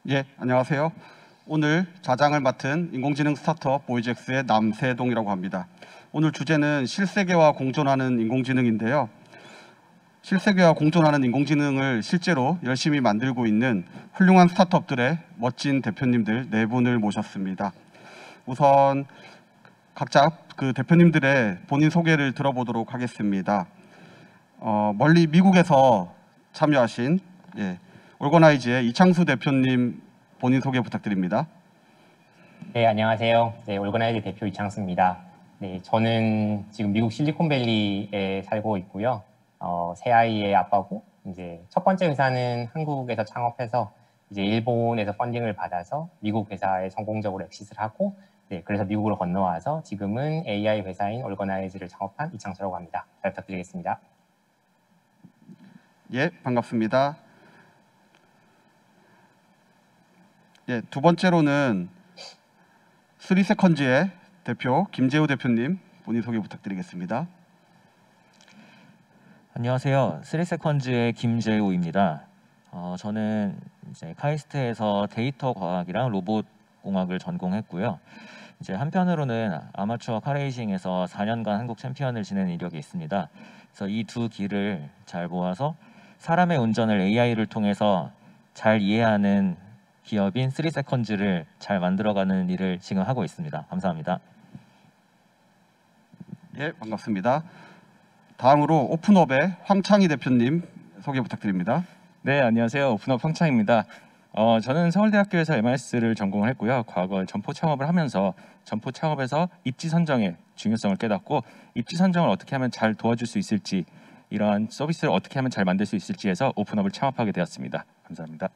예, 안녕하세요. 오늘 좌장을 맡은 인공지능 스타트업 보이젝스의 남세동이라고 합니다. 오늘 주제는 실세계와 공존하는 인공지능인데요. 실세계와 공존하는 인공지능을 실제로 열심히 만들고 있는 훌륭한 스타트업들의 멋진 대표님들 네 분을 모셨습니다. 우선 각자 그 대표님들의 본인 소개를 들어보도록 하겠습니다. 멀리 미국에서 참여하신 올거나이즈의 이창수 대표님 본인 소개 부탁드립니다. 네, 안녕하세요. 네, 올거나이즈 대표 이창수입니다. 네, 저는 지금 미국 실리콘밸리에 살고 있고요. 세 아이의 아빠고, 이제 첫 번째 회사는 한국에서 창업해서 이제 일본에서 펀딩을 받아서 미국 회사에 성공적으로 엑시트를 하고, 네, 그래서 미국으로 건너와서 지금은 AI 회사인 올거나이즈를 창업한 이창수라고 합니다. 잘 부탁드리겠습니다. 예, 반갑습니다. 예, 두 번째로는 3세컨즈의 대표 김재우 대표님 본인 소개 부탁드리겠습니다. 안녕하세요. 3세컨즈의 김재우입니다. 저는 이제 카이스트에서 데이터 과학이랑 로봇 공학을 전공했고요. 이제 한편으로는 아마추어 카레이싱에서 4년간 한국 챔피언을 지낸 이력이 있습니다. 그래서 이 두 길을 잘 모아서 사람의 운전을 AI를 통해서 잘 이해하는 기업인 3세컨즈를 잘 만들어가는 일을 지금 하고 있습니다. 감사합니다. 예, 반갑습니다. 다음으로 오픈업의 황창희 대표님 소개 부탁드립니다. 네, 안녕하세요. 오픈업 황창입니다. 저는 서울대학교에서 MIS를 전공을 했고요. 과거 점포 창업을 하면서 점포 창업에서 입지 선정의 중요성을 깨닫고 입지 선정을 어떻게 하면 잘 도와줄 수 있을지, 이러한 서비스를 어떻게 하면 잘 만들 수 있을지 해서 오픈업을 창업하게 되었습니다. 감사합니다.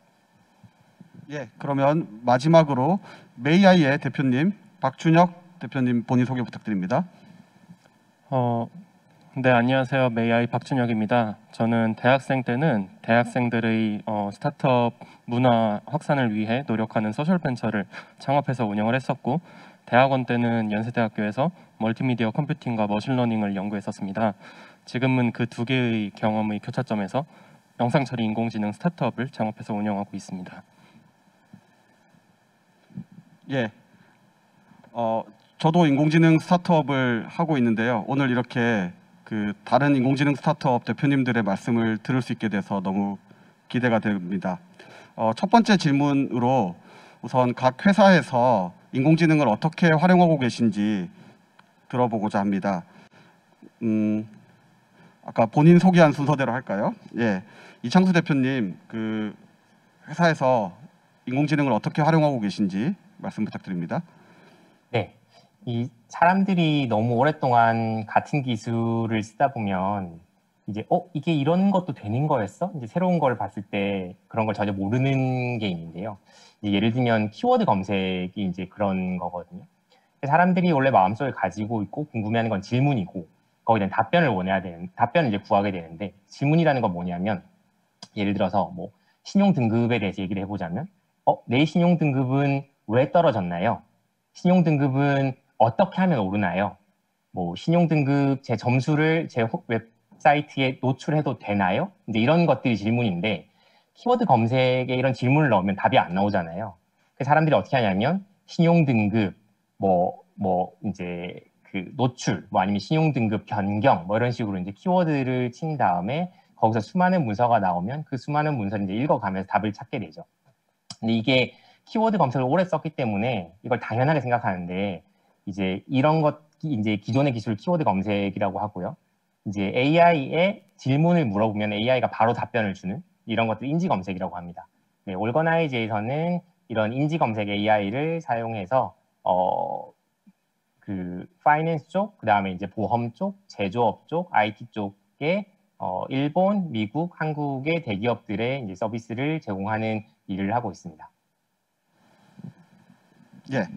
예, 그러면 마지막으로 메이아이의 대표님 박준혁 대표님 본인 소개 부탁드립니다. 네, 안녕하세요. 메이아이 박준혁입니다. 저는 대학생 때는 대학생들의 스타트업 문화 확산을 위해 노력하는 소셜벤처를 창업해서 운영을 했었고, 대학원 때는 연세대학교에서 멀티미디어 컴퓨팅과 머신러닝을 연구했었습니다. 지금은 그 두 개의 경험의 교차점에서 영상처리 인공지능 스타트업을 창업해서 운영하고 있습니다. 예, 저도 인공지능 스타트업을 하고 있는데요. 오늘 이렇게 그 다른 인공지능 스타트업 대표님들의 말씀을 들을 수 있게 돼서 너무 기대가 됩니다. 첫 번째 질문으로 우선 각 회사에서 인공지능을 어떻게 활용하고 계신지 들어보고자 합니다. 아까 본인 소개한 순서대로 할까요? 예, 이창수 대표님 그 회사에서 인공지능을 어떻게 활용하고 계신지 말씀 부탁드립니다. 네, 이 사람들이 너무 오랫동안 같은 기술을 쓰다 보면 이제 이게 이런 것도 되는 거였어? 이제 새로운 걸 봤을 때 그런 걸 전혀 모르는 게 있는데요. 이제 예를 들면 키워드 검색이 이제 그런 거거든요. 사람들이 원래 마음속에 가지고 있고 궁금해하는 건 질문이고 거기에 대한 답변을 이제 구하게 되는데, 질문이라는 건 뭐냐면 예를 들어서 뭐 신용 등급에 대해서 얘기를 해보자면 내 신용 등급은 왜 떨어졌나요? 신용 등급은 어떻게 하면 오르나요? 뭐 신용 등급 제 점수를 제 웹사이트에 노출해도 되나요? 이제 이런 것들이 질문인데, 키워드 검색에 이런 질문을 넣으면 답이 안 나오잖아요. 그래서 사람들이 어떻게 하냐면 신용 등급 이제 그 노출 아니면 신용 등급 변경 이런 식으로 이제 키워드를 친 다음에 거기서 수많은 문서가 나오면 그 수많은 문서를 이제 읽어가면서 답을 찾게 되죠. 근데 이게 키워드 검색을 오래 썼기 때문에 이걸 당연하게 생각하는데, 이제 이런 것 이제 기존의 기술 키워드 검색이라고 하고요. 이제 AI에 질문을 물어보면 AI가 바로 답변을 주는 이런 것들 인지 검색이라고 합니다. 네, 올거나이즈에서는 이런 인지 검색 AI를 사용해서 그 파이낸스 쪽, 그 다음에 이제 보험 쪽, 제조업 쪽, IT 쪽에 일본, 미국, 한국의 대기업들의 이제 서비스를 제공하는 일을 하고 있습니다. 예,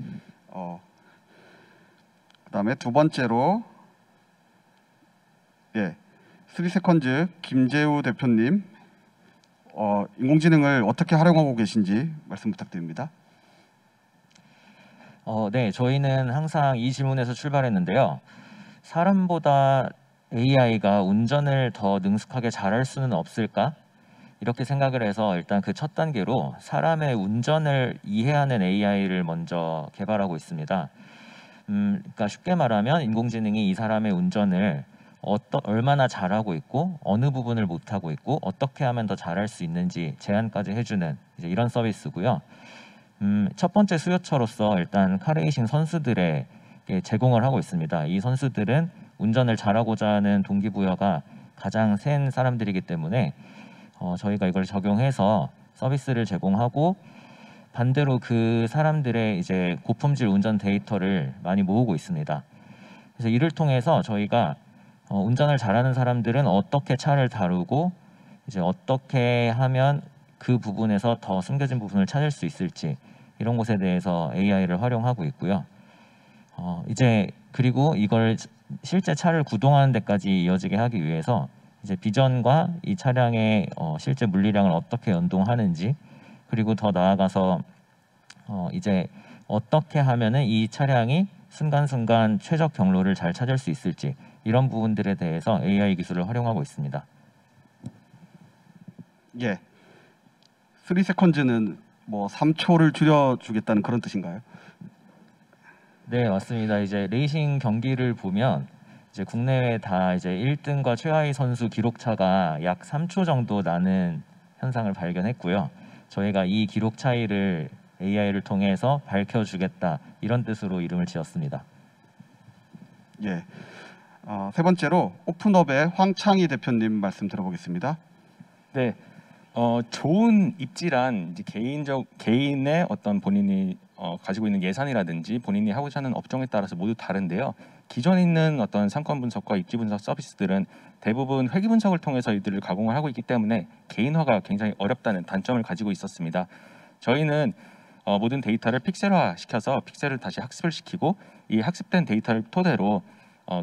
그다음에 두 번째로 3세컨즈 김재우 대표님 인공지능을 어떻게 활용하고 계신지 말씀 부탁드립니다. 네, 저희는 항상 이 질문에서 출발했는데요. 사람보다 AI가 운전을 더 능숙하게 잘할 수는 없을까? 이렇게 생각을 해서 일단 그 첫 단계로 사람의 운전을 이해하는 AI를 먼저 개발하고 있습니다. 그러니까 쉽게 말하면 인공지능이 이 사람의 운전을 얼마나 잘하고 있고 어느 부분을 못하고 있고 어떻게 하면 더 잘할 수 있는지 제안까지 해주는 이제 이런 서비스고요. 첫 번째 수요처로서 일단 카레이싱 선수들에게 제공을 하고 있습니다. 이 선수들은 운전을 잘하고자 하는 동기부여가 가장 센 사람들이기 때문에 저희가 이걸 적용해서 서비스를 제공하고 반대로 그 사람들의 이제 고품질 운전 데이터를 많이 모으고 있습니다. 그래서 이를 통해서 저희가 운전을 잘하는 사람들은 어떻게 차를 다루고 이제 어떻게 하면 그 부분에서 더 숨겨진 부분을 찾을 수 있을지 이런 것에 대해서 AI를 활용하고 있고요. 이제 그리고 이걸 실제 차를 구동하는 데까지 이어지게 하기 위해서 이제 비전과 이 차량의 실제 물리량을 어떻게 연동하는지 그리고 더 나아가서 이제 어떻게 하면은 이 차량이 순간순간 최적 경로를 잘 찾을 수 있을지 이런 부분들에 대해서 AI 기술을 활용하고 있습니다. 예. 3세컨즈는 뭐 3초를 줄여주겠다는 그런 뜻인가요? 네, 맞습니다. 이제 레이싱 경기를 보면 이제 국내외 다 이제 1등과 최하위 선수 기록 차가 약 3초 정도 나는 현상을 발견했고요. 저희가 이 기록 차이를 AI를 통해서 밝혀주겠다 이런 뜻으로 이름을 지었습니다. 예. 세 번째로 오픈업의 황창희 대표님 말씀 들어보겠습니다. 네, 좋은 입지란 이제 개인의 어떤 본인이 가지고 있는 예산이라든지 본인이 하고자 하는 업종에 따라서 모두 다른데요. 기존에 있는 어떤 상권 분석과 입지 분석 서비스들은 대부분 회귀 분석을 통해서 이들을 가공을 하고 있기 때문에 개인화가 굉장히 어렵다는 단점을 가지고 있었습니다. 저희는 모든 데이터를 픽셀화 시켜서 픽셀을 다시 학습을 시키고 이 학습된 데이터를 토대로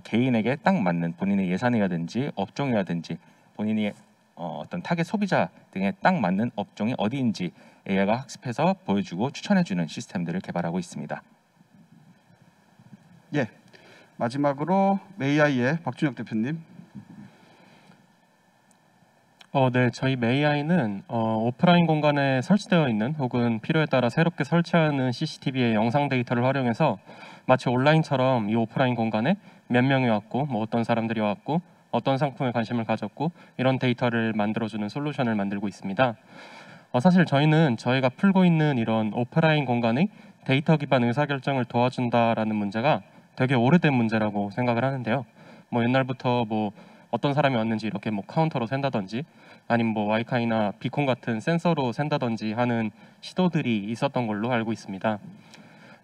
개인에게 딱 맞는 본인의 예산이라든지 업종이라든지 본인이 어떤 타겟 소비자 등에 딱 맞는 업종이 어디인지 AI가 학습해서 보여주고 추천해주는 시스템들을 개발하고 있습니다. 예. 마지막으로 메이아이의 박준혁 대표님. 네, 저희 메이아이는 오프라인 공간에 설치되어 있는 혹은 필요에 따라 새롭게 설치하는 CCTV의 영상 데이터를 활용해서 마치 온라인처럼 이 오프라인 공간에 몇 명이 왔고 뭐 어떤 사람들이 왔고 어떤 상품에 관심을 가졌고 이런 데이터를 만들어주는 솔루션을 만들고 있습니다. 사실 저희는 저희가 풀고 있는 이런 오프라인 공간의 데이터 기반 의사결정을 도와준다라는 문제가 되게 오래된 문제라고 생각을 하는데요. 뭐 옛날부터 뭐 어떤 사람이 왔는지 이렇게 뭐 카운터로 센다든지 아니면 뭐 와이카이나 비콘 같은 센서로 센다든지 하는 시도들이 있었던 걸로 알고 있습니다.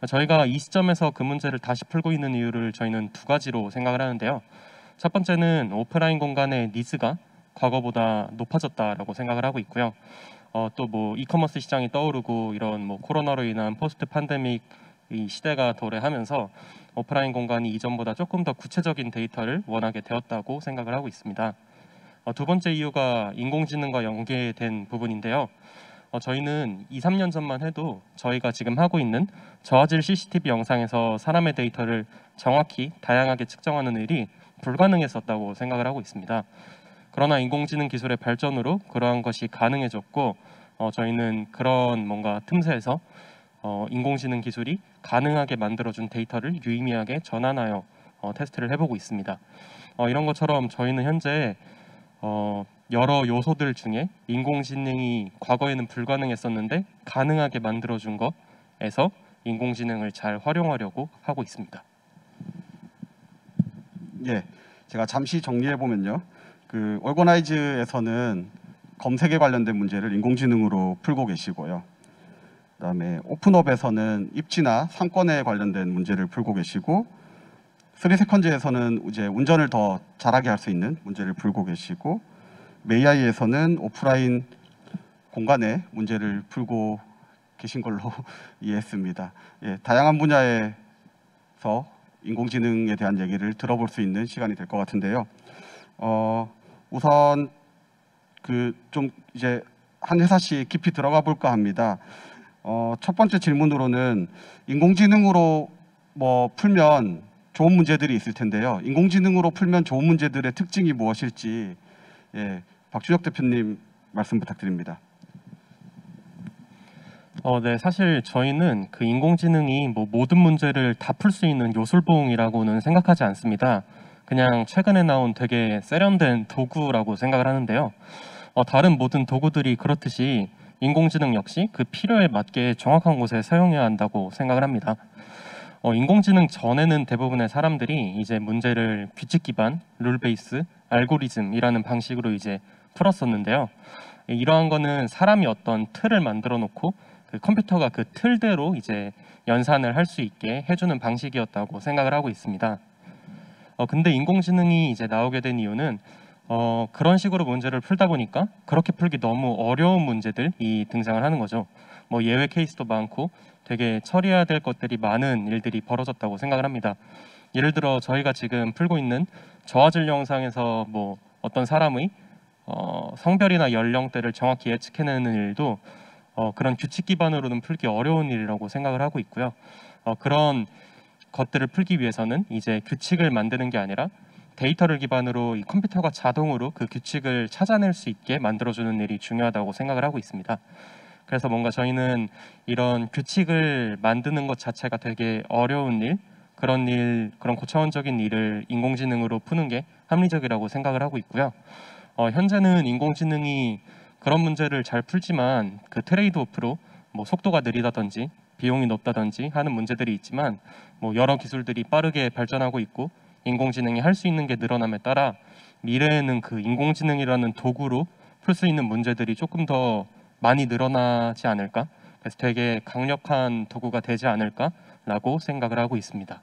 저희가 이 시점에서 그 문제를 다시 풀고 있는 이유를 저희는 두 가지로 생각을 하는데요. 첫 번째는 오프라인 공간의 니즈가 과거보다 높아졌다라고 생각을 하고 있고요. 또 뭐 이커머스 시장이 떠오르고 이런 뭐 코로나로 인한 포스트 팬데믹 이 시대가 도래하면서 오프라인 공간이 이전보다 조금 더 구체적인 데이터를 원하게 되었다고 생각을 하고 있습니다. 두 번째 이유가 인공지능과 연계된 부분인데요. 저희는 2, 3년 전만 해도 저희가 지금 하고 있는 저화질 CCTV 영상에서 사람의 데이터를 정확히 다양하게 측정하는 일이 불가능했었다고 생각을 하고 있습니다. 그러나 인공지능 기술의 발전으로 그러한 것이 가능해졌고 저희는 그런 뭔가 틈새에서 인공지능 기술이 가능하게 만들어준 데이터를 유의미하게 전환하여 테스트를 해보고 있습니다. 이런 것처럼 저희는 현재 여러 요소들 중에 인공지능이 과거에는 불가능했었는데 가능하게 만들어준 것에서 인공지능을 잘 활용하려고 하고 있습니다. 예. 제가 잠시 정리해 보면요. 그 얼거나이즈에서는 검색에 관련된 문제를 인공지능으로 풀고 계시고요. 그다음에 오픈업에서는 입지나 상권에 관련된 문제를 풀고 계시고 3세컨즈에서는 이제 운전을 더 잘하게 할 수 있는 문제를 풀고 계시고 메이아이에서는 오프라인 공간의 문제를 풀고 계신 걸로 이해했습니다. 예, 다양한 분야에서 인공지능에 대한 얘기를 들어볼 수 있는 시간이 될 것 같은데요. 우선 그 좀 이제 한 회사씩 깊이 들어가 볼까 합니다. 첫 번째 질문으로는 인공지능으로 뭐 풀면 좋은 문제들이 있을 텐데요. 인공지능으로 풀면 좋은 문제들의 특징이 무엇일지, 예, 박준혁 대표님 말씀 부탁드립니다. 네, 사실 저희는 그 인공지능이 뭐 모든 문제를 다 풀 수 있는 요술봉이라고는 생각하지 않습니다. 그냥 최근에 나온 되게 세련된 도구라고 생각을 하는데요. 다른 모든 도구들이 그렇듯이 인공지능 역시 그 필요에 맞게 정확한 곳에 사용해야 한다고 생각을 합니다. 인공지능 전에는 대부분의 사람들이 이제 문제를 규칙 기반, 룰 베이스, 알고리즘이라는 방식으로 이제 풀었었는데요. 이러한 거는 사람이 어떤 틀을 만들어 놓고 그 컴퓨터가 그 틀대로 이제 연산을 할 수 있게 해주는 방식이었다고 생각을 하고 있습니다. 근데 인공지능이 이제 나오게 된 이유는 그런 식으로 문제를 풀다 보니까 그렇게 풀기 너무 어려운 문제들이 등장을 하는 거죠. 뭐 예외 케이스도 많고 되게 처리해야 될 것들이 많은 일들이 벌어졌다고 생각을 합니다. 예를 들어 저희가 지금 풀고 있는 저화질 영상에서 뭐 어떤 사람의 성별이나 연령대를 정확히 예측해내는 일도 그런 규칙 기반으로는 풀기 어려운 일이라고 생각을 하고 있고요. 그런 것들을 풀기 위해서는 이제 규칙을 만드는 게 아니라 데이터를 기반으로 이 컴퓨터가 자동으로 그 규칙을 찾아낼 수 있게 만들어주는 일이 중요하다고 생각을 하고 있습니다. 그래서 뭔가 저희는 이런 규칙을 만드는 것 자체가 되게 어려운 일, 그런 고차원적인 일을 인공지능으로 푸는 게 합리적이라고 생각을 하고 있고요. 현재는 인공지능이 그런 문제를 잘 풀지만 그 트레이드오프로 뭐 속도가 느리다든지 비용이 높다든지 하는 문제들이 있지만 뭐 여러 기술들이 빠르게 발전하고 있고 인공지능이 할 수 있는 게 늘어남에 따라 미래에는 그 인공지능이라는 도구로 풀 수 있는 문제들이 조금 더 많이 늘어나지 않을까? 그래서 되게 강력한 도구가 되지 않을까라고 생각을 하고 있습니다.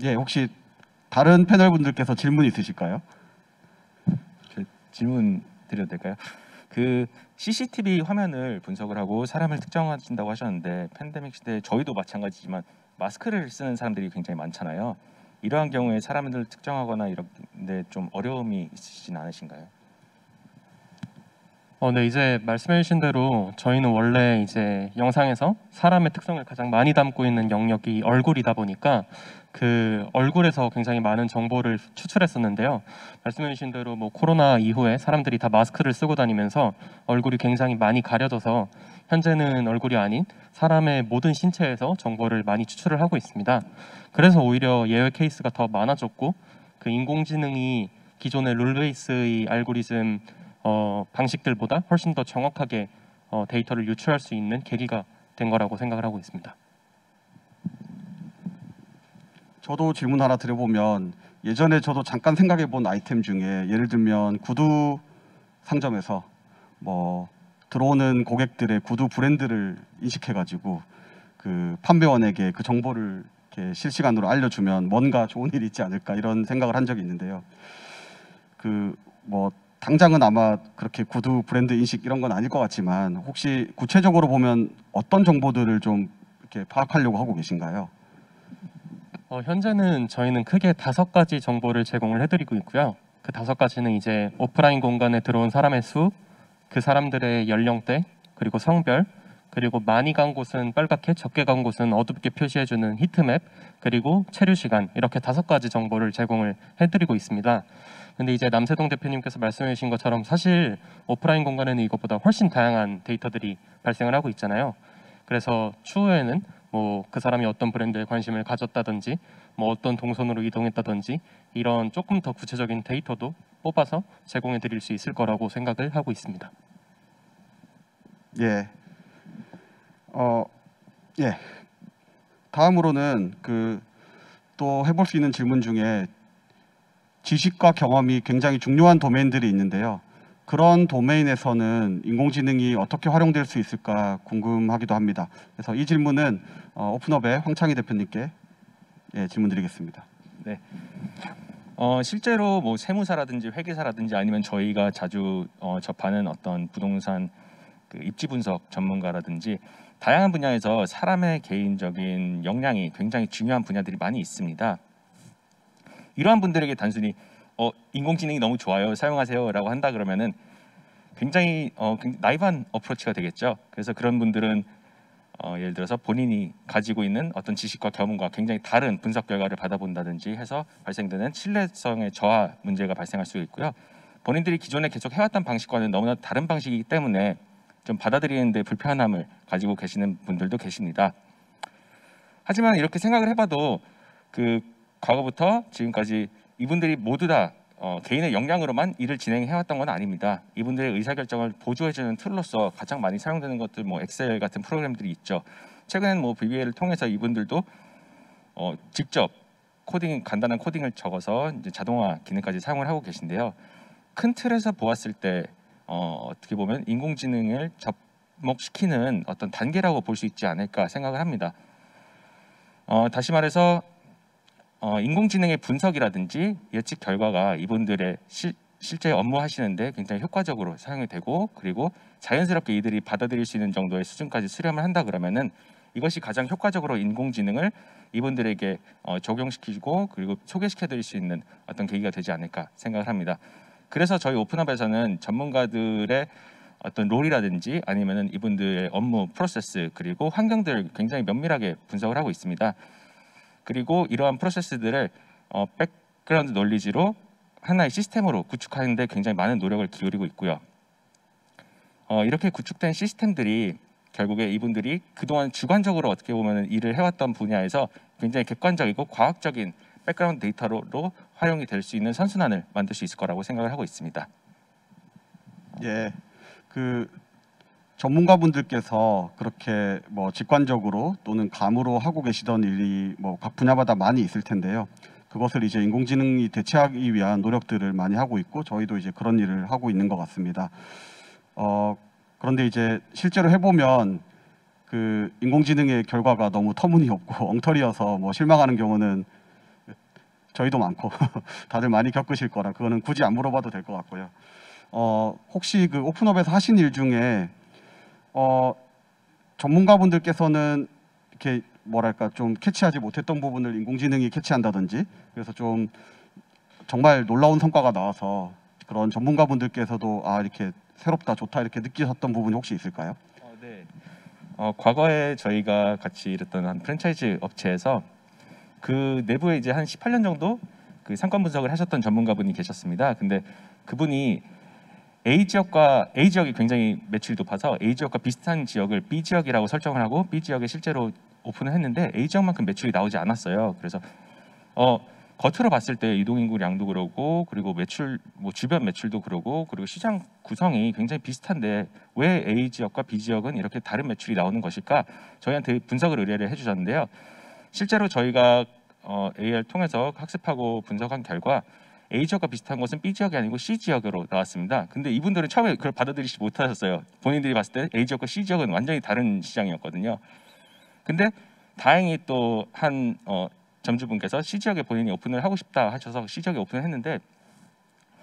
예, 혹시 다른 패널 분들께서 질문 있으실까요? 질문 드려도 될까요? 그 CCTV 화면을 분석을 하고 사람을 특정하신다고 하셨는데 팬데믹 시대에 저희도 마찬가지지만 마스크를 쓰는 사람들이 굉장히 많잖아요. 이러한 경우에 사람들을 특정하거나 이런데 좀 어려움이 있으시진 않으신가요? 네, 이제 말씀해주신 대로 저희는 원래 이제 영상에서 사람의 특성을 가장 많이 담고 있는 영역이 얼굴이다 보니까 그 얼굴에서 굉장히 많은 정보를 추출했었는데요. 말씀해주신 대로 뭐 코로나 이후에 사람들이 다 마스크를 쓰고 다니면서 얼굴이 굉장히 많이 가려져서 현재는 얼굴이 아닌 사람의 모든 신체에서 정보를 많이 추출을 하고 있습니다. 그래서 오히려 예외 케이스가 더 많아졌고 그 인공지능이 기존의 룰 베이스의 알고리즘 방식들보다 훨씬 더 정확하게 데이터를 유출할 수 있는 계기가 된 거라고 생각을 하고 있습니다. 저도 질문 하나 드려보면 예전에 저도 잠깐 생각해 본 아이템 중에 예를 들면 구두 상점에서 뭐 들어오는 고객들의 구두 브랜드를 인식해가지고 그 판매원에게 그 정보를 이렇게 실시간으로 알려주면 뭔가 좋은 일이 있지 않을까 이런 생각을 한 적이 있는데요. 그 뭐 당장은 아마 그렇게 구두 브랜드 인식 이런 건 아닐 것 같지만 혹시 구체적으로 보면 어떤 정보들을 좀 이렇게 파악하려고 하고 계신가요? 현재는 저희는 크게 5가지 정보를 제공을 해드리고 있고요. 그 5가지는 이제 오프라인 공간에 들어온 사람의 수, 그 사람들의 연령대, 그리고 성별, 그리고 많이 간 곳은 빨갛게, 적게 간 곳은 어둡게 표시해주는 히트맵, 그리고 체류 시간, 이렇게 5가지 정보를 제공을 해드리고 있습니다. 근데 이제 남세동 대표님께서 말씀해 주신 것처럼 사실 오프라인 공간에는 이것보다 훨씬 다양한 데이터들이 발생을 하고 있잖아요. 그래서 추후에는 뭐 그 사람이 어떤 브랜드에 관심을 가졌다든지 뭐 어떤 동선으로 이동했다든지 이런 조금 더 구체적인 데이터도 뽑아서 제공해 드릴 수 있을 거라고 생각을 하고 있습니다. 예. 예. 다음으로는 그 또 해볼 수 있는 질문 중에 지식과 경험이 굉장히 중요한 도메인들이 있는데요. 그런 도메인에서는 인공지능이 어떻게 활용될 수 있을까 궁금하기도 합니다. 그래서 이 질문은 오픈업의 황창희 대표님께 질문드리겠습니다. 네. 실제로 뭐 세무사라든지 회계사라든지 아니면 저희가 자주 접하는 어떤 부동산 그 입지 분석 전문가라든지 다양한 분야에서 사람의 개인적인 역량이 굉장히 중요한 분야들이 많이 있습니다. 이러한 분들에게 단순히 인공지능이 너무 좋아요, 사용하세요라고 한다 그러면은 굉장히 나이브한 어프로치가 되겠죠. 그래서 그런 분들은 예를 들어서 본인이 가지고 있는 어떤 지식과 경험과 굉장히 다른 분석 결과를 받아본다든지 해서 발생되는 신뢰성의 저하 문제가 발생할 수 있고요. 본인들이 기존에 계속 해왔던 방식과는 너무나 다른 방식이기 때문에 좀 받아들이는 데 불편함을 가지고 계시는 분들도 계십니다. 하지만 이렇게 생각을 해봐도 그 과거부터 지금까지 이분들이 모두 다 개인의 역량으로만 일을 진행해왔던 건 아닙니다. 이분들의 의사결정을 보조해주는 툴로서 가장 많이 사용되는 것들 뭐 엑셀 같은 프로그램들이 있죠. 최근에는 뭐 VBA를 통해서 이분들도 직접 간단한 코딩을 적어서 이제 자동화 기능까지 사용을 하고 계신데요. 큰 틀에서 보았을 때 어떻게 보면 인공지능을 접목시키는 어떤 단계라고 볼 수 있지 않을까 생각을 합니다. 다시 말해서 인공지능의 분석이라든지 예측 결과가 이분들의 실제 업무 하시는데 굉장히 효과적으로 사용이 되고 그리고 자연스럽게 이들이 받아들일 수 있는 정도의 수준까지 수렴을 한다 그러면은 이것이 가장 효과적으로 인공지능을 이분들에게 적용시키고 그리고 소개시켜 드릴 수 있는 어떤 계기가 되지 않을까 생각을 합니다. 그래서 저희 오픈업에서는 전문가들의 어떤 롤이라든지 아니면은 이분들의 업무 프로세스 그리고 환경들을 굉장히 면밀하게 분석을 하고 있습니다. 그리고 이러한 프로세스들을 백그라운드 놀리지로 하나의 시스템으로 구축하는 데 굉장히 많은 노력을 기울이고 있고요. 이렇게 구축된 시스템들이 결국에 이분들이 그동안 주관적으로 어떻게 보면 일을 해왔던 분야에서 굉장히 객관적이고 과학적인 백그라운드 데이터로 활용이 될 수 있는 선순환을 만들 수 있을 거라고 생각을 하고 있습니다. 예, 그 전문가분들께서 그렇게 뭐 직관적으로 또는 감으로 하고 계시던 일이 뭐 각 분야마다 많이 있을 텐데요. 그것을 이제 인공지능이 대체하기 위한 노력들을 많이 하고 있고 저희도 이제 그런 일을 하고 있는 것 같습니다. 그런데 이제 실제로 해보면 그 인공지능의 결과가 너무 터무니없고 엉터리여서 뭐 실망하는 경우는 저희도 많고 다들 많이 겪으실 거라 그거는 굳이 안 물어봐도 될 것 같고요. 혹시 그 오픈업에서 하신 일 중에 전문가분들께서는 이렇게 뭐랄까 좀 캐치하지 못했던 부분을 인공지능이 캐치한다든지 그래서 좀 정말 놀라운 성과가 나와서 그런 전문가분들께서도 아 이렇게 새롭다 좋다 이렇게 느끼셨던 부분이 혹시 있을까요? 네. 과거에 저희가 같이 일했던 한 프랜차이즈 업체에서 그 내부에 이제 한 18년 정도 그 상권 분석을 하셨던 전문가분이 계셨습니다. 근데 그분이 A 지역이 굉장히 매출이 높아서 A 지역과 비슷한 지역을 B 지역이라고 설정을 하고 B 지역에 실제로 오픈을 했는데 A 지역만큼 매출이 나오지 않았어요. 그래서 겉으로 봤을 때 이동인구량도 그러고 그리고 매출 뭐 주변 매출도 그러고 그리고 시장 구성이 굉장히 비슷한데 왜 A 지역과 B 지역은 이렇게 다른 매출이 나오는 것일까? 저희한테 분석을 의뢰를 해주셨는데요. 실제로 저희가 AI를 통해서 학습하고 분석한 결과 A 지역과 비슷한 것은 B 지역이 아니고 C 지역으로 나왔습니다. 근데 이분들은 처음에 그걸 받아들이지 못하셨어요. 본인들이 봤을 때 A 지역과 C 지역은 완전히 다른 시장이었거든요. 근데 다행히 또 한 점주분께서 C 지역에 본인이 오픈을 하고 싶다 하셔서 C 지역에 오픈을 했는데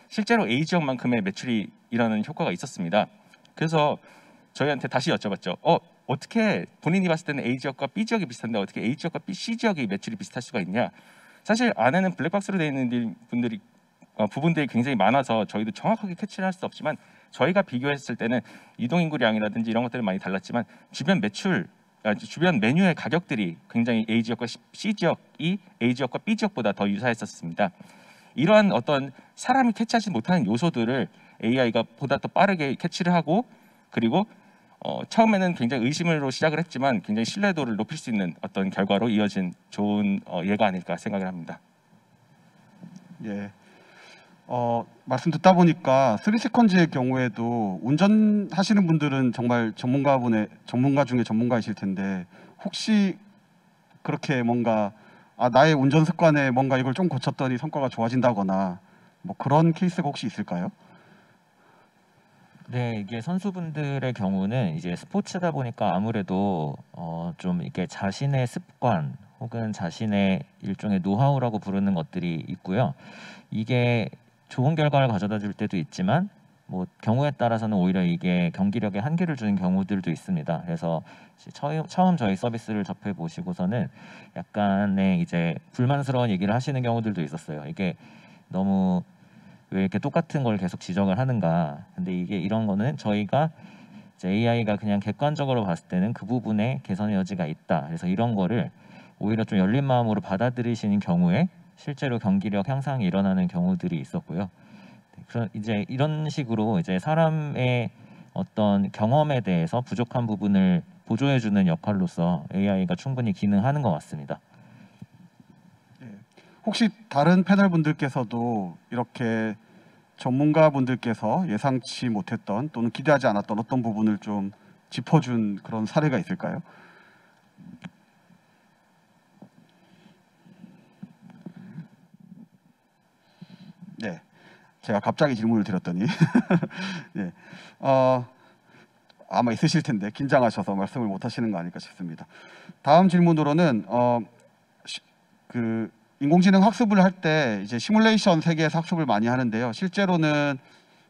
실제로 A 지역만큼의 매출이 일어나는 효과가 있었습니다. 그래서 저희한테 다시 여쭤봤죠. 어떻게 본인이 봤을 때는 A 지역과 B 지역이 비슷한데 어떻게 A 지역과 C 지역이 매출이 비슷할 수가 있냐? 사실 안에는 블랙박스로 되어 있는 부분들이 굉장히 많아서 저희도 정확하게 캐치를 할 수 없지만 저희가 비교했을 때는 이동인구량이라든지 이런 것들은 많이 달랐지만 주변 메뉴의 가격들이 굉장히 A 지역과 C 지역이 A 지역과 B 지역보다 더 유사했었습니다. 이러한 어떤 사람이 캐치하지 못하는 요소들을 AI가 보다 더 빠르게 캐치를 하고 그리고 처음에는 굉장히 의심으로 시작을 했지만 굉장히 신뢰도를 높일 수 있는 어떤 결과로 이어진 좋은 예가 아닐까 생각을 합니다. 예. 말씀 듣다 보니까 3세컨즈의 경우에도 운전하시는 분들은 정말 전문가 중에 전문가이실 텐데 혹시 그렇게 뭔가 나의 운전 습관에 뭔가 이걸 좀 고쳤더니 성과가 좋아진다거나 뭐 그런 케이스가 혹시 있을까요? 네, 이게 선수분들의 경우는 이제 스포츠다 보니까 아무래도 좀 이렇게 자신의 습관 혹은 자신의 일종의 노하우라고 부르는 것들이 있고요. 이게 좋은 결과를 가져다 줄 때도 있지만 뭐 경우에 따라서는 오히려 이게 경기력에 한계를 주는 경우들도 있습니다. 그래서 처음 저희 서비스를 접해 보시고서는 약간의 이제 불만스러운 얘기를 하시는 경우들도 있었어요. 이게 너무 왜 이렇게 똑같은 걸 계속 지적을 하는가. 근데 이게 이런 거는 저희가 이제 AI가 그냥 객관적으로 봤을 때는 그 부분에 개선의 여지가 있다. 그래서 이런 거를 오히려 좀 열린 마음으로 받아들이시는 경우에 실제로 경기력 향상이 일어나는 경우들이 있었고요. 그런 이제 이런 식으로 이제 사람의 어떤 경험에 대해서 부족한 부분을 보조해주는 역할로서 AI가 충분히 기능하는 것 같습니다. 혹시 다른 패널 분들께서도 이렇게 전문가 분들께서 예상치 못했던 또는 기대하지 않았던 어떤 부분을 좀 짚어준 그런 사례가 있을까요? 네, 제가 갑자기 질문을 드렸더니 네, 아마 있으실 텐데 긴장하셔서 말씀을 못 하시는 거 아닐까 싶습니다. 다음 질문으로는 그 인공지능 학습을 할 때 이제 시뮬레이션 세계에서 학습을 많이 하는데요. 실제로는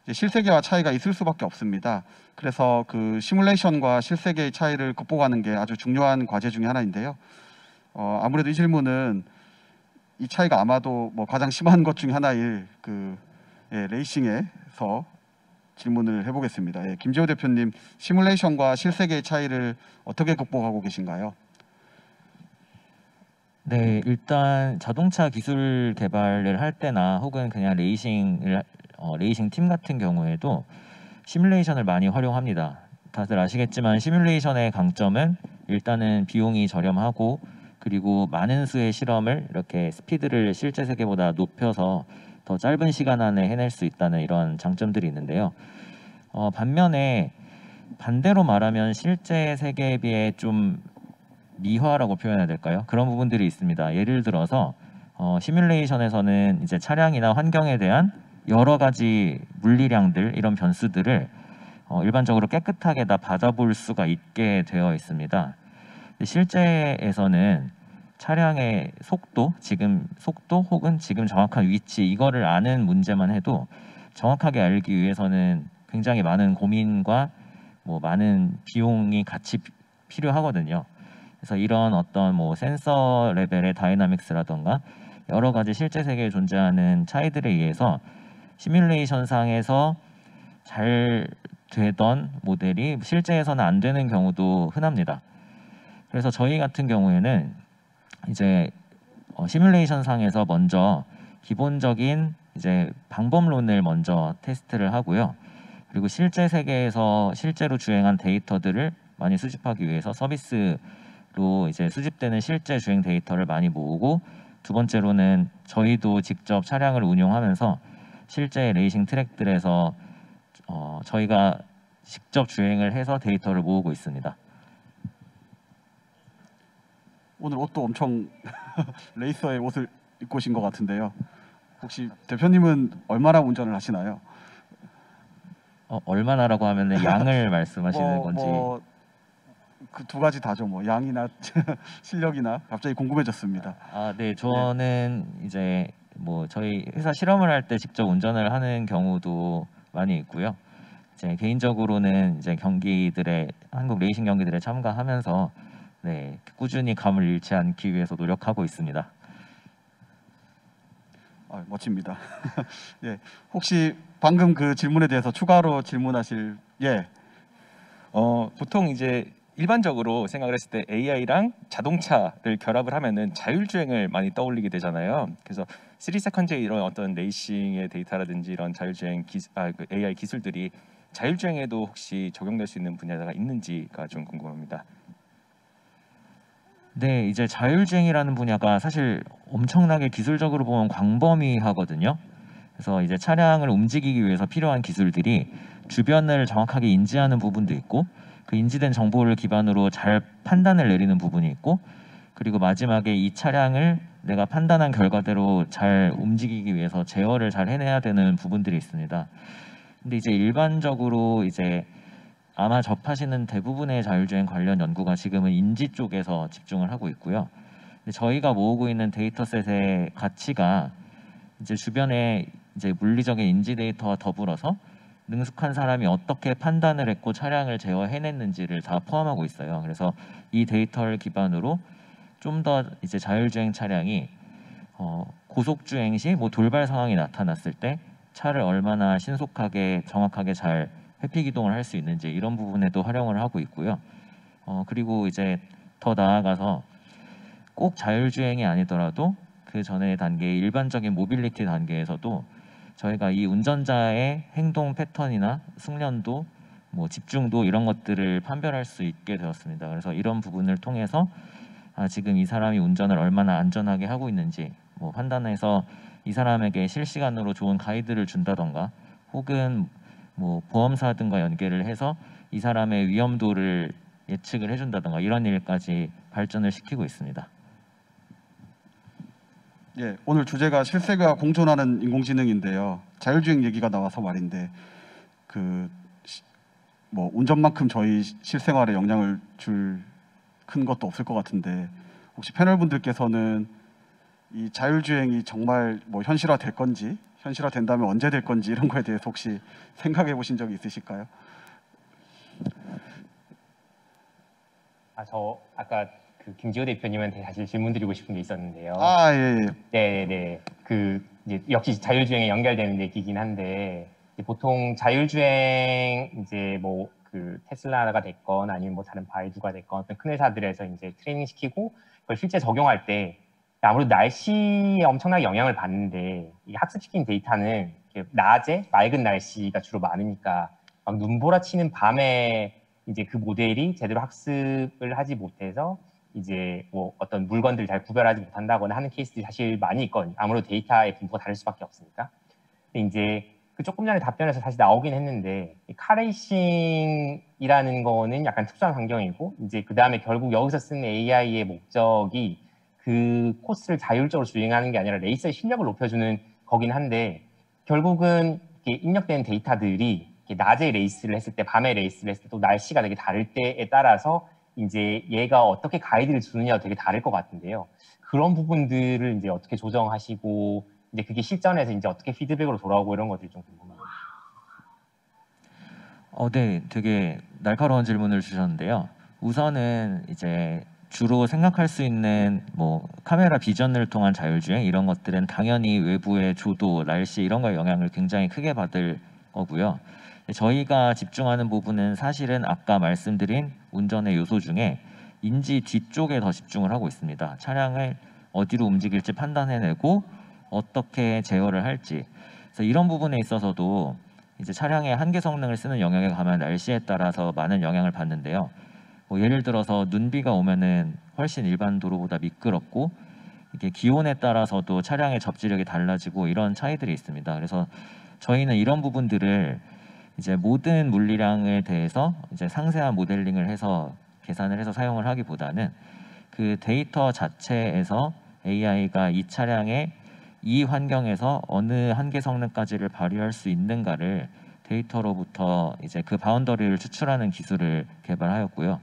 이제 실세계와 차이가 있을 수밖에 없습니다. 그래서 그 시뮬레이션과 실세계의 차이를 극복하는 게 아주 중요한 과제 중에 하나인데요. 아무래도 이 질문은 이 차이가 아마도 뭐 가장 심한 것 중에 하나일 그 레이싱에서 질문을 해보겠습니다. 김재호 대표님, 시뮬레이션과 실세계의 차이를 어떻게 극복하고 계신가요? 네, 일단 자동차 기술 개발을 할 때나 혹은 그냥 레이싱 팀 같은 경우에도 시뮬레이션을 많이 활용합니다. 다들 아시겠지만 시뮬레이션의 강점은 일단은 비용이 저렴하고 그리고 많은 수의 실험을 이렇게 스피드를 실제 세계보다 높여서 더 짧은 시간 안에 해낼 수 있다는 이런 장점들이 있는데요. 반면에 반대로 말하면 실제 세계에 비해 좀 미화라고 표현해야 될까요? 그런 부분들이 있습니다. 예를 들어서 시뮬레이션에서는 이제 차량이나 환경에 대한 여러 가지 물리량들 이런 변수들을 일반적으로 깨끗하게 다 받아볼 수가 있게 되어 있습니다. 실제에서는 차량의 속도 혹은 지금 정확한 위치 이거를 아는 문제만 해도 정확하게 알기 위해서는 굉장히 많은 고민과 뭐 많은 비용이 같이 필요하거든요. 그래서 이런 어떤 뭐 센서 레벨의 다이나믹스라던가 여러 가지 실제 세계에 존재하는 차이들에 의해서 시뮬레이션 상에서 잘 되던 모델이 실제에서는 안 되는 경우도 흔합니다. 그래서 저희 같은 경우에는 이제 시뮬레이션 상에서 먼저 기본적인 이제 방법론을 먼저 테스트를 하고요. 그리고 실제 세계에서 실제로 주행한 데이터들을 많이 수집하기 위해서 서비스로 이제 수집되는 실제 주행 데이터를 많이 모으고, 두 번째로는 저희도 직접 차량을 운용하면서 실제 레이싱 트랙들에서 저희가 직접 주행을 해서 데이터를 모으고 있습니다. 오늘 옷도 엄청 레이서의 옷을 입고 오신 것 같은데요. 혹시 대표님은 얼마나 운전을 하시나요? 얼마나라고 하면 양을 말씀하시는 건지. 그 두 가지 다죠. 뭐 양이나 실력이나 갑자기 궁금해졌습니다. 네, 저는 이제 뭐 저희 회사 실험을 할 때 직접 운전을 하는 경우도 많이 있고요. 제 개인적으로는 이제 한국 레이싱 경기들에 참가하면서 네, 꾸준히 감을 잃지 않기 위해서 노력하고 있습니다. 멋집니다. 예, 혹시 방금 그 질문에 대해서 추가로 질문하실? 예. 보통 이제 일반적으로 생각을 했을 때 AI랑 자동차를 결합을 하면은 자율주행을 많이 떠올리게 되잖아요. 그래서 3세컨즈의 이런 어떤 레이싱의 데이터라든지 이런 자율주행 그 AI 기술들이 자율주행에도 혹시 적용될 수 있는 분야가 있는지가 좀 궁금합니다. 네, 이제 자율주행이라는 분야가 사실 엄청나게 기술적으로 보면 광범위하거든요. 그래서 이제 차량을 움직이기 위해서 필요한 기술들이 주변을 정확하게 인지하는 부분도 있고, 그 인지된 정보를 기반으로 잘 판단을 내리는 부분이 있고, 그리고 마지막에 이 차량을 내가 판단한 결과대로 잘 움직이기 위해서 제어를 잘 해내야 되는 부분들이 있습니다. 근데 이제 일반적으로 이제 아마 접하시는 대부분의 자율주행 관련 연구가 지금은 인지 쪽에서 집중을 하고 있고요. 근데 저희가 모으고 있는 데이터셋의 가치가 이제 주변에 이제 물리적인 인지 데이터와 더불어서 능숙한 사람이 어떻게 판단을 했고 차량을 제어해냈는지를 다 포함하고 있어요. 그래서 이 데이터를 기반으로 좀 더 이제 자율주행 차량이 고속주행 시 뭐 돌발 상황이 나타났을 때 차를 얼마나 신속하게 정확하게 잘 회피 기동을 할 수 있는지 이런 부분에도 활용을 하고 있고요. 그리고 이제 더 나아가서 꼭 자율주행이 아니더라도 그 전에 단계 일반적인 모빌리티 단계에서도 저희가 이 운전자의 행동 패턴이나 숙련도, 뭐 집중도 이런 것들을 판별할 수 있게 되었습니다. 그래서 이런 부분을 통해서 지금 이 사람이 운전을 얼마나 안전하게 하고 있는지 뭐 판단해서 이 사람에게 실시간으로 좋은 가이드를 준다던가, 혹은 뭐 보험사 등과 연계를 해서 이 사람의 위험도를 예측을 해준다던가 이런 일까지 발전을 시키고 있습니다. 예, 오늘 주제가 실생과 공존하는 인공지능인데요. 자율주행 얘기가 나와서 말인데 뭐 운전만큼 저희 실생활에 영향을 줄 큰 것도 없을 것 같은데, 혹시 패널분들께서는 이 자율주행이 정말 뭐 현실화 될 건지, 현실화 된다면 언제 될 건지 이런 거에 대해서 혹시 생각해 보신 적이 있으실까요? 저 아까 그 김지호 대표님한테 사실 질문 드리고 싶은 게 있었는데요. 예. 네네네. 이제 역시 자율주행에 연결되는 얘기긴 한데, 이제 보통 자율주행 이제 뭐 그 테슬라가 됐건 아니면 뭐 다른 바이두가 됐건 어떤 큰 회사들에서 이제 트레이닝 시키고 그걸 실제 적용할 때 아무래도 날씨에 엄청나게 영향을 받는데, 이 학습시킨 데이터는 이렇게 낮에 맑은 날씨가 주로 많으니까 막 눈보라치는 밤에 이제 그 모델이 제대로 학습을 하지 못해서 이제 뭐 어떤 물건들을 잘 구별하지 못한다거나 하는 케이스들이 사실 많이 있거든요. 아무래도 데이터의 분포가 다를 수밖에 없으니까. 근데 이제 그 조금 전에 답변에서 다시 나오긴 했는데, 이 카레이싱이라는 거는 약간 특수한 환경이고, 이제 그 다음에 결국 여기서 쓰는 AI의 목적이 그 코스를 자율적으로 주행하는 게 아니라 레이서의 실력을 높여주는 거긴 한데, 결국은 이렇게 입력된 데이터들이 이렇게 낮에 레이스를 했을 때, 밤에 레이스를 했을 때, 또 날씨가 되게 다를 때에 따라서 이제 얘가 어떻게 가이드를 주느냐가 되게 다를 것 같은데요. 그런 부분들을 이제 어떻게 조정하시고, 이제 그게 실전에서 이제 어떻게 피드백으로 돌아오고 이런 것들이 좀 궁금해요. 네, 되게 날카로운 질문을 주셨는데요. 우선은 이제 주로 생각할 수 있는 뭐 카메라 비전을 통한 자율주행 이런 것들은 당연히 외부의 조도, 날씨 이런 거에 영향을 굉장히 크게 받을 거고요. 저희가 집중하는 부분은 사실은 아까 말씀드린 운전의 요소 중에 인지 뒤쪽에 더 집중을 하고 있습니다. 차량을 어디로 움직일지 판단해내고 어떻게 제어를 할지. 그래서 이런 부분에 있어서도 이제 차량의 한계 성능을 쓰는 영역에 가면 날씨에 따라서 많은 영향을 받는데요. 뭐 예를 들어서 눈비가 오면은 훨씬 일반 도로보다 미끄럽고, 이게 기온에 따라서도 차량의 접지력이 달라지고 이런 차이들이 있습니다. 그래서 저희는 이런 부분들을 이제 모든 물리량에 대해서 이제 상세한 모델링을 해서 계산을 해서 사용을 하기보다는 그 데이터 자체에서 AI가 이 차량의 이 환경에서 어느 한계 성능까지를 발휘할 수 있는가를 데이터로부터 이제 그 바운더리를 추출하는 기술을 개발하였고요.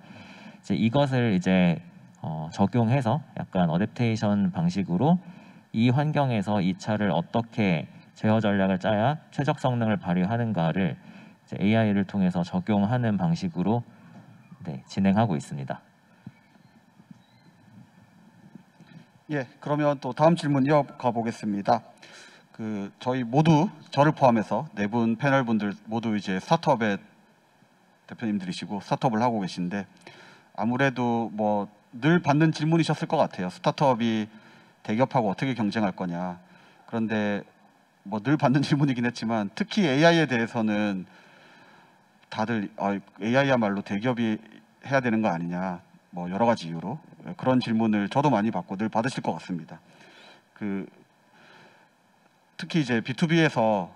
이제 이것을 이제 적용해서 약간 어댑테이션 방식으로 이 환경에서 이 차를 어떻게 제어 전략을 짜야 최적 성능을 발휘하는가를 이제 AI를 통해서 적용하는 방식으로 진행하고 있습니다. 예, 그러면 또 다음 질문 이어가 보겠습니다. 저희 모두, 저를 포함해서 네 분 패널분들 모두 이제 스타트업의 대표님들이시고 스타트업을 하고 계신데, 아무래도 뭐 늘 받는 질문이셨을 것 같아요. 스타트업이 대기업하고 어떻게 경쟁할 거냐. 그런데 뭐 늘 받는 질문이긴 했지만, 특히 AI에 대해서는 다들 AI야말로 대기업이 해야 되는 거 아니냐, 뭐 여러 가지 이유로 그런 질문을 저도 많이 받고 늘 받으실 것 같습니다. 특히 이제 B2B에서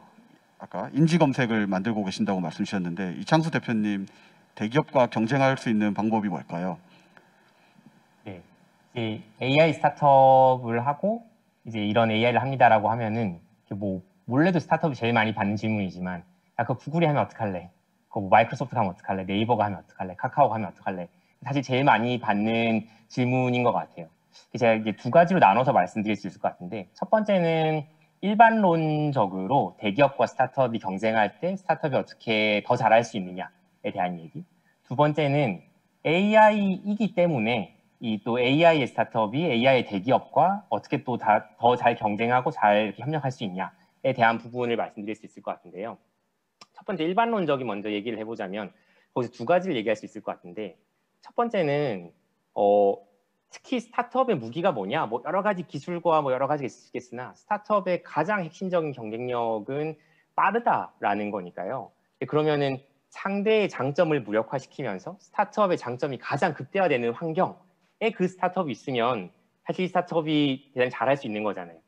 아까 인지 검색을 만들고 계신다고 말씀 주셨는데, 이창수 대표님, 대기업과 경쟁할 수 있는 방법이 뭘까요? 네, 이제 AI 스타트업을 하고 이제 이런 AI를 합니다라고 하면은 뭐 몰래도 스타트업이 제일 많이 받는 질문이지만, 야, 그거 구글이 하면 어떡할래? 그거 뭐 마이크로소프트가 하면 어떡할래? 네이버가 하면 어떡할래? 카카오가 하면 어떡할래? 사실 제일 많이 받는 질문인 것 같아요. 제가 이제 두 가지로 나눠서 말씀드릴 수 있을 것 같은데, 첫 번째는 일반론적으로 대기업과 스타트업이 경쟁할 때 스타트업이 어떻게 더 잘할 수 있느냐에 대한 얘기. 두 번째는 AI이기 때문에 이 또 AI의 스타트업이 AI의 대기업과 어떻게 또 더 잘 경쟁하고 잘 협력할 수 있냐에 대한 부분을 말씀드릴 수 있을 것 같은데요. 첫 번째 일반론적인 먼저 얘기를 해보자면 거기서 두 가지를 얘기할 수 있을 것 같은데, 첫 번째는 특히 스타트업의 무기가 뭐냐, 뭐 여러 가지 기술과 뭐 여러 가지가 있겠으나 스타트업의 가장 핵심적인 경쟁력은 빠르다라는 거니까요. 그러면은 상대의 장점을 무력화시키면서 스타트업의 장점이 가장 극대화되는 환경에 그 스타트업이 있으면 사실 스타트업이 대단히 잘할 수 있는 거잖아요.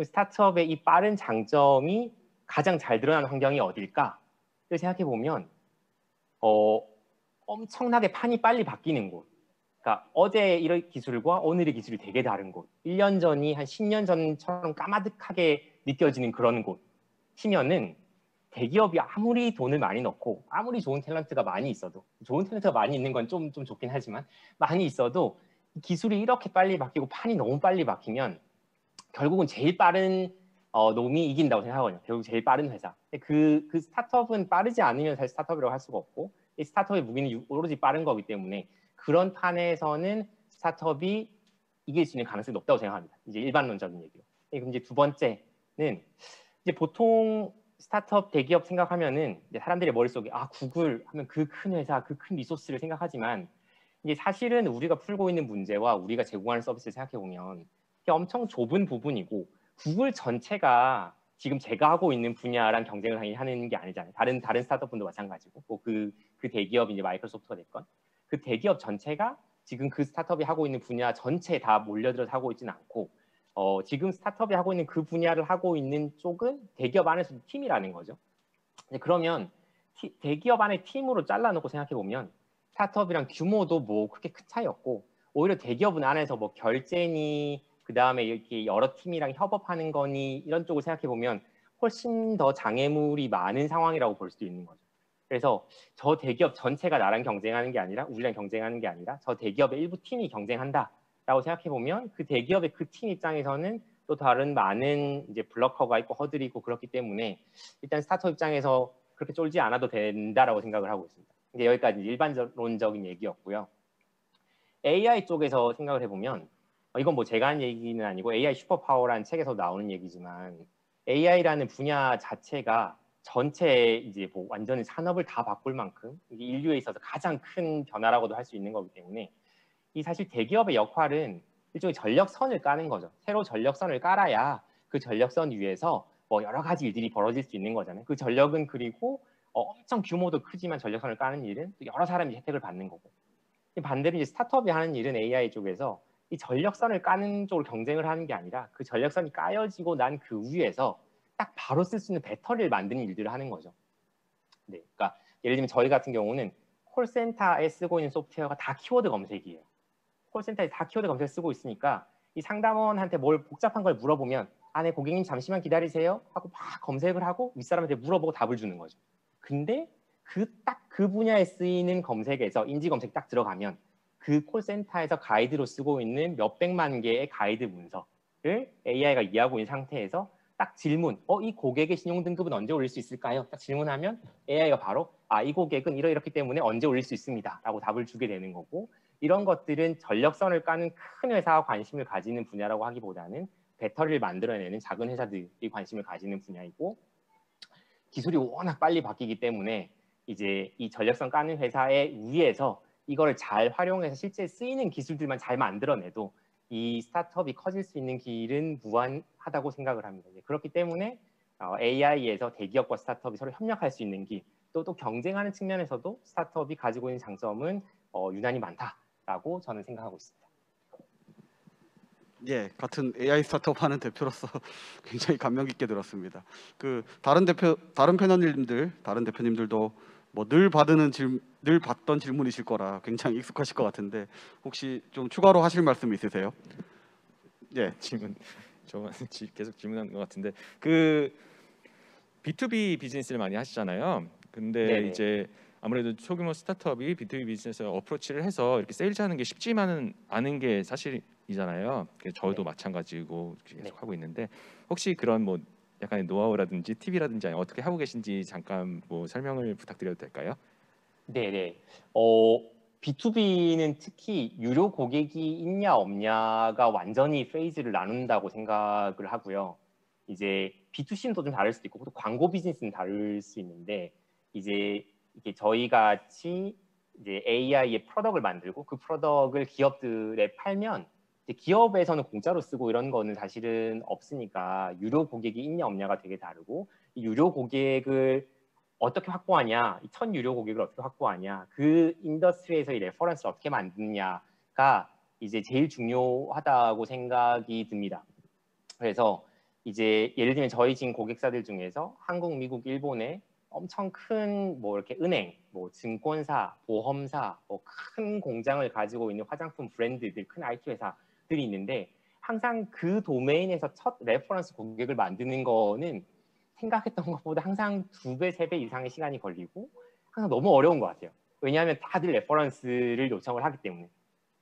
스타트업의 이 빠른 장점이 가장 잘 드러나는 환경이 어딜까? 를 생각해 보면 엄청나게 판이 빨리 바뀌는 곳. 그러니까 어제 이런 기술과 오늘의 기술이 되게 다른 곳. 1년 전이 한 10년 전처럼 까마득하게 느껴지는 그런 곳이면은 대기업이 아무리 돈을 많이 넣고 아무리 좋은 탤런트가 많이 있어도, 좋은 탤런트가 많이 있는 건 좀 좋긴 하지만 많이 있어도 기술이 이렇게 빨리 바뀌고 판이 너무 빨리 바뀌면 결국은 제일 빠른 놈이 이긴다고 생각하거든요. 결국 제일 빠른 회사. 그 스타트업은 빠르지 않으면 사실 스타트업이라고 할 수가 없고, 이 스타트업의 무기는 오로지 빠른 거기 때문에 그런 판에서는 스타트업이 이길 수 있는 가능성이 높다고 생각합니다. 이제 일반론적인 얘기로. 그럼 이제 두 번째는 이제 보통 스타트업 대기업 생각하면은 이제 사람들의 머릿속에 구글 하면 그 큰 회사, 그 큰 리소스를 생각하지만 이게 사실은 우리가 풀고 있는 문제와 우리가 제공하는 서비스를 생각해 보면 이게 엄청 좁은 부분이고, 구글 전체가 지금 제가 하고 있는 분야랑 경쟁을 하는 게 아니잖아요. 다른 스타트업분도 마찬가지고, 뭐 그 대기업이 이제 마이크로소프트가 됐건, 그 대기업 전체가 지금 그 스타트업이 하고 있는 분야 전체에 다 몰려들어서 하고 있지는 않고, 지금 스타트업이 하고 있는 그 분야를 하고 있는 쪽은 대기업 안에서도 팀이라는 거죠. 그러면 대기업 안에 팀으로 잘라놓고 생각해 보면 스타트업이랑 규모도 뭐 그렇게 큰 차이 없고, 오히려 대기업은 안에서 뭐 결제니 그 다음에 이렇게 여러 팀이랑 협업하는 거니 이런 쪽을 생각해 보면 훨씬 더 장애물이 많은 상황이라고 볼 수도 있는 거죠. 그래서 저 대기업 전체가 나랑 경쟁하는 게 아니라, 우리랑 경쟁하는 게 아니라 저 대기업의 일부 팀이 경쟁한다라고 생각해 보면 그 대기업의 그 팀 입장에서는 또 다른 많은 이제 블러커가 있고 허들이 있고 그렇기 때문에 일단 스타트업 입장에서 그렇게 쫄지 않아도 된다라고 생각을 하고 있습니다. 이제 여기까지 일반론적인 얘기였고요. AI 쪽에서 생각을 해보면, 이건 뭐 제가 한 얘기는 아니고 AI 슈퍼파워라는 책에서 나오는 얘기지만, AI라는 분야 자체가 전체 이제 뭐 완전히 산업을 다 바꿀 만큼 이게 인류에 있어서 가장 큰 변화라고도 할 수 있는 거기 때문에, 이 사실 대기업의 역할은 일종의 전력선을 까는 거죠. 새로 전력선을 깔아야 그 전력선 위에서 뭐 여러 가지 일들이 벌어질 수 있는 거잖아요. 그 전력은, 그리고 엄청 규모도 크지만 전력선을 까는 일은 여러 사람이 혜택을 받는 거고, 반대로 이제 스타트업이 하는 일은 AI 쪽에서 이 전력선을 까는 쪽으로 경쟁을 하는 게 아니라 그 전력선이 까여지고 난 그 위에서 딱 바로 쓸 수 있는 배터리를 만드는 일들을 하는 거죠. 네, 그러니까 예를 들면 저희 같은 경우는 콜센터에 쓰고 있는 소프트웨어가 다 키워드 검색이에요. 콜센터에 다 키워드 검색 쓰고 있으니까 이 상담원한테 뭘 복잡한 걸 물어보면, 네, 고객님 잠시만 기다리세요 하고 막 검색을 하고 윗사람한테 물어보고 답을 주는 거죠. 근데 그 분야에 쓰이는 검색에서 인지 검색 딱 들어가면 그 콜센터에서 가이드로 쓰고 있는 몇백만 개의 가이드 문서를 AI가 이해하고 있는 상태에서 딱 질문, 이 고객의 신용등급은 언제 올릴 수 있을까요? 딱 질문하면 AI가 바로 이 고객은 이렇기 때문에 언제 올릴 수 있습니다 라고 답을 주게 되는 거고, 이런 것들은 전력선을 까는 큰 회사가 관심을 가지는 분야라고 하기보다는 배터리를 만들어내는 작은 회사들이 관심을 가지는 분야이고, 기술이 워낙 빨리 바뀌기 때문에 이제 이 전력선 까는 회사의 위에서 이거를 잘 활용해서 실제 쓰이는 기술들만 잘 만들어내도 이 스타트업이 커질 수 있는 길은 무한하다고 생각을 합니다. 그렇기 때문에 AI에서 대기업과 스타트업이 서로 협력할 수 있는 길, 또 경쟁하는 측면에서도 스타트업이 가지고 있는 장점은 유난히 많다라고 저는 생각하고 있습니다. 예, 같은 AI 스타트업 하는 대표로서 굉장히 감명 깊게 들었습니다. 그 다른 대표님들도 뭐 늘 받던 질문이실 거라 굉장히 익숙하실 것 같은데, 혹시 좀 추가로 하실 말씀 있으세요? 예, 질문 계속 질문하는 것 같은데, 그 B2B 비즈니스를 많이 하시잖아요. 근데 네네. 이제 아무래도 소규모 스타트업이 B2B 비즈니스에 어프로치를 해서 이렇게 세일즈하는 게 쉽지만은 않은 게 사실이잖아요. 저도 네. 마찬가지고 계속 네. 하고 있는데, 혹시 그런 뭐 약간의 노하우라든지 팁이라든지 어떻게 하고 계신지 잠깐 뭐 설명을 부탁드려도 될까요? 네네. B2B는 특히 유료 고객이 있냐 없냐가 완전히 페이즈를 나눈다고 생각을 하고요. 이제 B2C는 또 좀 다를 수도 있고, 또 광고 비즈니스는 다를 수 있는데, 이제 이게 저희 같이 이제 AI의 프로덕트를 만들고 그 프로덕트를 기업들에 팔면 이제 기업에서는 공짜로 쓰고 이런 거는 사실은 없으니까 유료 고객이 있냐 없냐가 되게 다르고 이 유료 고객을 어떻게 확보하냐, 이 첫 유료 고객을 어떻게 확보하냐, 그 인더스트리에서의 레퍼런스를 어떻게 만드냐가 이제 제일 중요하다고 생각이 듭니다. 그래서 이제 예를 들면 저희 지금 고객사들 중에서 한국, 미국, 일본에 엄청 큰 뭐 이렇게 은행, 뭐 증권사, 보험사, 뭐 큰 공장을 가지고 있는 화장품 브랜드들, 큰 IT 회사들이 있는데 항상 그 도메인에서 첫 레퍼런스 고객을 만드는 거는 생각했던 것보다 항상 2배, 3배 이상의 시간이 걸리고 항상 너무 어려운 것 같아요. 왜냐하면 다들 레퍼런스를 요청을 하기 때문에.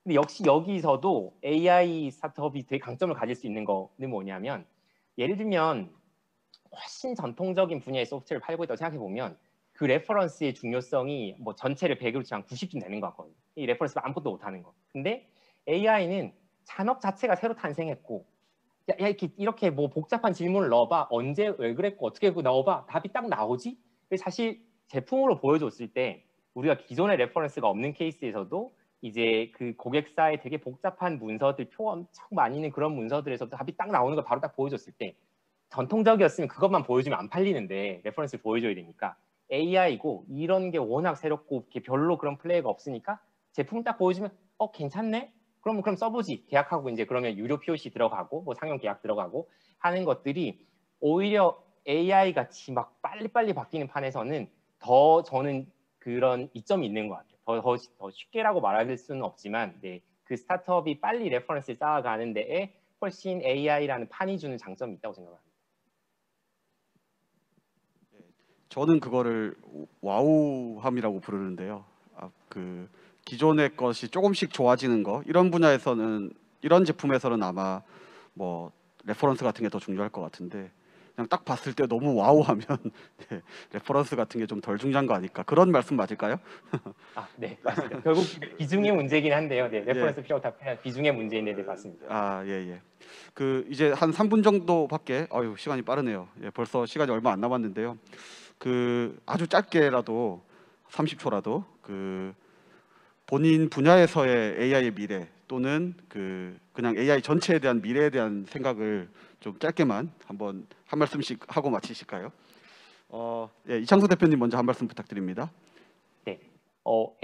근데 역시 여기서도 AI 스타트업이 되게 강점을 가질 수 있는 거는 뭐냐면 예를 들면 훨씬 전통적인 분야의 소프트웨어를 팔고 있다고 생각해 보면 그 레퍼런스의 중요성이 뭐 전체를 100으로 치면 90쯤 되는 것 같거든요. 이 레퍼런스가 아무것도 못하는 거. 근데 AI는 산업 자체가 새로 탄생했고 야, 이렇게 뭐 복잡한 질문을 넣어봐. 언제 왜 그랬고 어떻게 했고 넣어봐. 답이 딱 나오지? 사실 제품으로 보여줬을 때 우리가 기존의 레퍼런스가 없는 케이스에서도 이제 그 고객사의 되게 복잡한 문서들, 표 엄청 많이 있는 그런 문서들에서도 답이 딱 나오는 걸 바로 딱 보여줬을 때 전통적이었으면 그것만 보여주면 안 팔리는데 레퍼런스를 보여줘야 되니까 AI고 이런 게 워낙 새롭고 이렇게 별로 그런 플레이가 없으니까 제품 딱 보여주면 괜찮네? 그럼 써보지. 계약하고 이제 그러면 유료 POC 들어가고 뭐 상용 계약 들어가고 하는 것들이 오히려 AI 같이 막 빨리빨리 바뀌는 판에서는 더 저는 그런 이점이 있는 것 같아요. 더 쉽게라고 말할 수는 없지만 네, 그 스타트업이 빨리 레퍼런스를 쌓아가는 데에 훨씬 AI라는 판이 주는 장점이 있다고 생각합니다. 저는 그거를 와우함이라고 부르는데요. 그 기존의 것이 조금씩 좋아지는 거 이런 분야에서는 이런 제품에서는 아마 뭐 레퍼런스 같은 게 더 중요할 것 같은데 그냥 딱 봤을 때 너무 와우하면 네, 레퍼런스 같은 게 좀 덜 중요한 거 아닐까 그런 말씀 맞을까요? 네, 맞습니다. 결국 비중의 문제긴 한데요. 네, 레퍼런스 필요하고 다 필요한 비중의 문제인데 네, 맞습니다. 예. 그 이제 한 3분 정도밖에 시간이 빠르네요. 예, 벌써 시간이 얼마 안 남았는데요. 그 아주 짧게라도 30초라도 그 본인 분야에서의 AI의 미래 또는 그냥 AI 전체에 대한 미래에 대한 생각을 좀 짧게만 한번 한 말씀씩 하고 마치실까요? 예, 이창수 대표님 먼저 한 말씀 부탁드립니다. 네,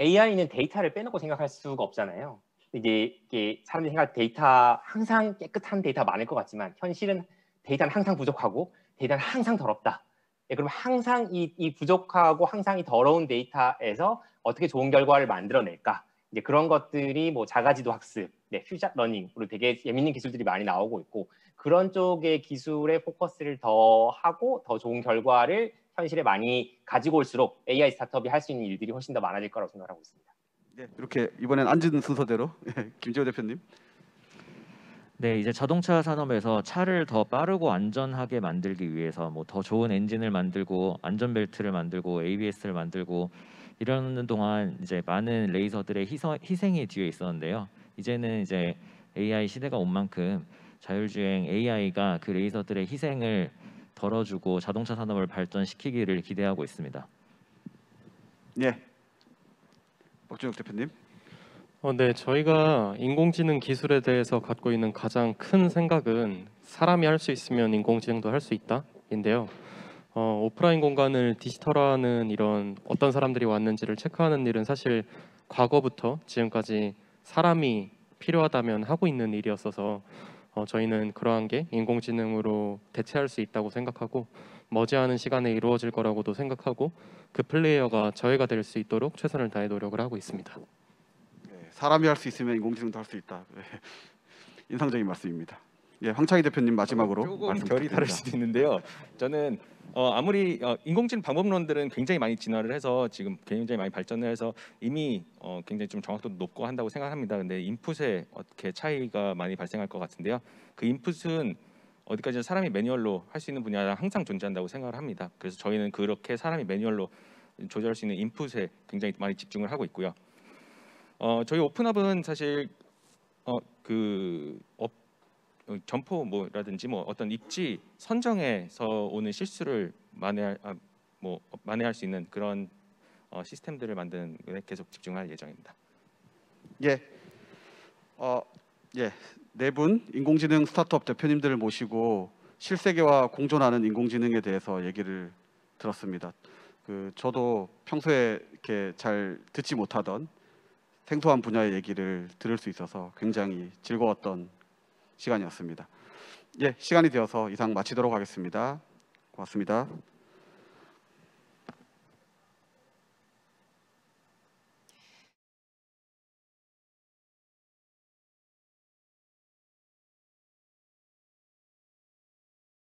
AI는 데이터를 빼놓고 생각할 수가 없잖아요. 이게 사람들이 생각할 데이터 항상 깨끗한 데이터 많을 것 같지만 현실은 데이터는 항상 부족하고 데이터는 항상 더럽다. 네, 그럼 항상 이 부족하고 항상 이 더러운 데이터에서 어떻게 좋은 결과를 만들어낼까? 이제 그런 것들이 뭐 자가지도 학습, 네, 퓨샷 러닝으로 되게 재밌는 기술들이 많이 나오고 있고 그런 쪽의 기술에 포커스를 더 하고 더 좋은 결과를 현실에 많이 가지고 올수록 AI 스타트업이 할 수 있는 일들이 훨씬 더 많아질 거라고 생각하고 있습니다. 네, 이렇게 이번엔 앉은 순서대로 김재호 대표님. 네, 이제 자동차 산업에서 차를 더 빠르고 안전하게 만들기 위해서 뭐 더 좋은 엔진을 만들고 안전벨트를 만들고 ABS를 만들고 이러는 동안 이제 많은 레이서들의 희생이 뒤에 있었는데요. 이제는 이제 AI 시대가 온 만큼 자율주행 AI가 그 레이서들의 희생을 덜어주고 자동차 산업을 발전시키기를 기대하고 있습니다. 네, 박준혁 대표님. 네, 저희가 인공지능 기술에 대해서 갖고 있는 가장 큰 생각은 사람이 할 수 있으면 인공지능도 할 수 있다인데요. 오프라인 공간을 디지털화하는 이런 어떤 사람들이 왔는지를 체크하는 일은 사실 과거부터 지금까지 사람이 필요하다면 하고 있는 일이었어서 저희는 그러한 게 인공지능으로 대체할 수 있다고 생각하고 머지않은 시간에 이루어질 거라고도 생각하고 그 플레이어가 저희가 될 수 있도록 최선을 다해 노력을 하고 있습니다. 사람이 할 수 있으면 인공지능도 할 수 있다. 인상적인 말씀입니다. 예, 황창희 대표님 마지막으로 조금 말씀 결이 다를 부탁드립니다. 수도 있는데요. 저는 아무리 인공지능 방법론들은 굉장히 많이 진화를 해서 지금 굉장히 많이 발전을 해서 이미 굉장히 좀 정확도도 높고 한다고 생각합니다. 근데 인풋에 어떻게 차이가 많이 발생할 것 같은데요. 그 인풋은 어디까지 사람이 매뉴얼로 할 수 있는 분야랑 항상 존재한다고 생각을 합니다. 그래서 저희는 그렇게 사람이 매뉴얼로 조절할 수 있는 인풋에 굉장히 많이 집중을 하고 있고요. 저희 오픈업은 사실 점포 뭐라든지 뭐 어떤 입지 선정에서 오는 실수를 뭐 만회할 수 있는 그런 시스템들을 만드는 데 계속 집중할 예정입니다. 예, 네 분 인공지능 스타트업 대표님들을 모시고 실세계와 공존하는 인공지능에 대해서 얘기를 들었습니다. 저도 평소에 이렇게 잘 듣지 못하던 생소한 분야의 얘기를 들을 수 있어서 굉장히 즐거웠던 시간이었습니다. 예, 시간이 되어서 이상 마치도록 하겠습니다. 고맙습니다.